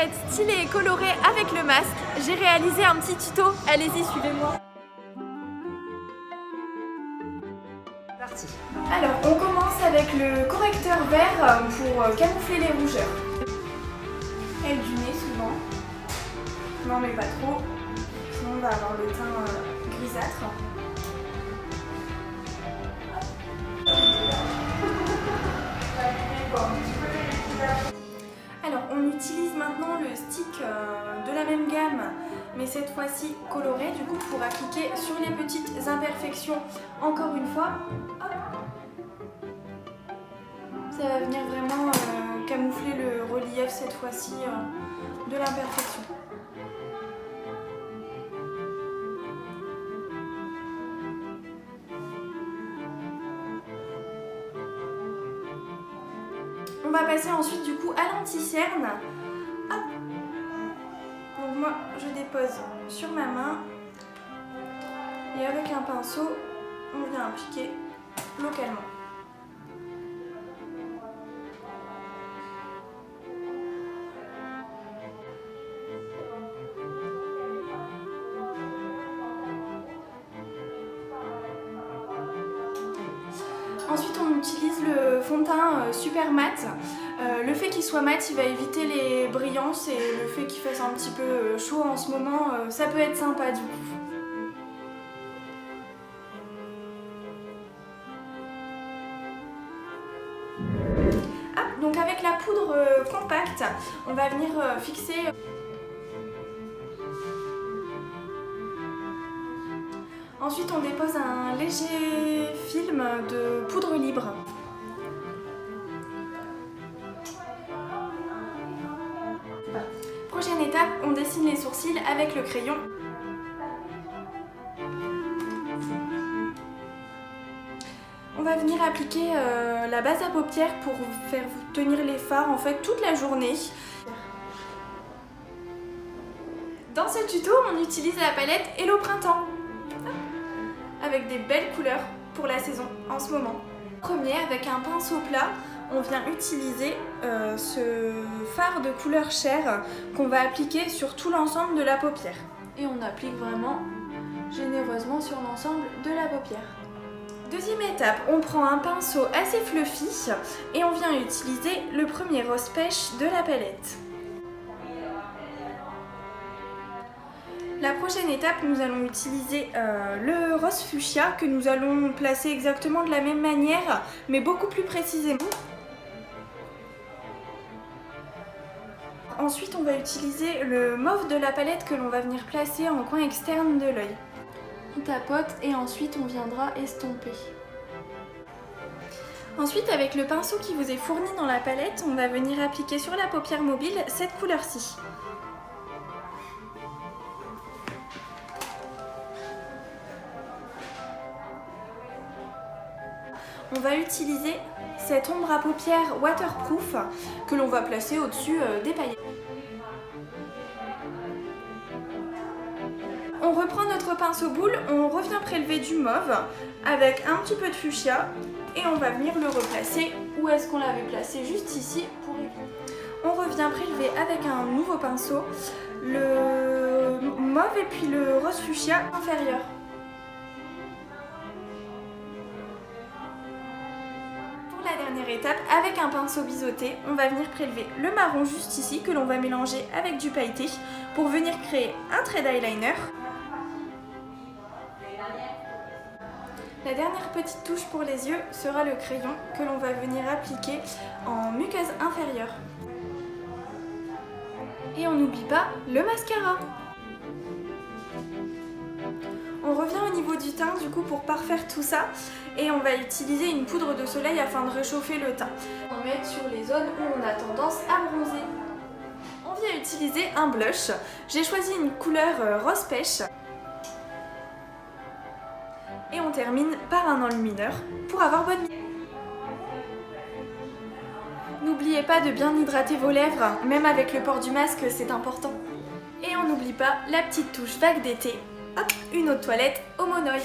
être stylé et coloré avec le masque, j'ai réalisé un petit tuto. Allez-y, suivez-moi. Parti. Alors, on commence avec le correcteur vert pour camoufler les rougeurs. Et du nez souvent. Non mais pas trop, sinon on va avoir le teint grisâtre. Alors on utilise maintenant le stick de la même gamme, mais cette fois-ci coloré, du coup pour appliquer sur les petites imperfections encore une fois. Hop. Ça va venir vraiment camoufler le relief cette fois-ci de l'imperfection. On va passer ensuite du coup à l'anti-cerne. Donc moi je dépose sur ma main et avec un pinceau on vient appliquer localement. Ensuite on utilise le fond de teint super mat. Le fait qu'il soit mat il va éviter les brillances et le fait qu'il fasse un petit peu chaud en ce moment ça peut être sympa du coup. Donc avec la poudre compacte on va venir fixer. Ensuite on dépose un léger film de poudre libre. Prochaine étape, on dessine les sourcils avec le crayon. On va venir appliquer la base à paupières pour faire tenir les fards en fait toute la journée. Dans ce tuto, on utilise la palette Hello Printemps avec des belles couleurs pour la saison en ce moment. Premier, avec un pinceau plat, on vient utiliser ce fard de couleur chair qu'on va appliquer sur tout l'ensemble de la paupière. Et on applique vraiment généreusement sur l'ensemble de la paupière. Deuxième étape, on prend un pinceau assez fluffy et on vient utiliser le premier rose pêche de la palette. La prochaine étape, nous allons utiliser le rose fuchsia que nous allons placer exactement de la même manière, mais beaucoup plus précisément. Ensuite, on va utiliser le mauve de la palette que l'on va venir placer en coin externe de l'œil. On tapote et ensuite on viendra estomper. Ensuite, avec le pinceau qui vous est fourni dans la palette, on va venir appliquer sur la paupière mobile cette couleur-ci. On va utiliser cette ombre à paupières waterproof que l'on va placer au-dessus des paillettes. On reprend notre pinceau boule, on revient prélever du mauve avec un petit peu de fuchsia et on va venir le replacer où est-ce qu'on l'avait placé, juste ici pour éviter. On revient prélever avec un nouveau pinceau le mauve et puis le rose fuchsia inférieur. Dernière étape, avec un pinceau biseauté, on va venir prélever le marron juste ici que l'on va mélanger avec du pailleté pour venir créer un trait d'eyeliner. La dernière petite touche pour les yeux sera le crayon que l'on va venir appliquer en muqueuse inférieure. Et on n'oublie pas le mascara. On revient au niveau du teint du coup pour parfaire tout ça et on va utiliser une poudre de soleil afin de réchauffer le teint. On va mettre sur les zones où on a tendance à bronzer. On vient utiliser un blush. J'ai choisi une couleur rose pêche. Et on termine par un enlumineur pour avoir bonne mine. N'oubliez pas de bien hydrater vos lèvres, même avec le port du masque, c'est important. Et on n'oublie pas la petite touche vague d'été. Hop, une eau de toilette au monoeil.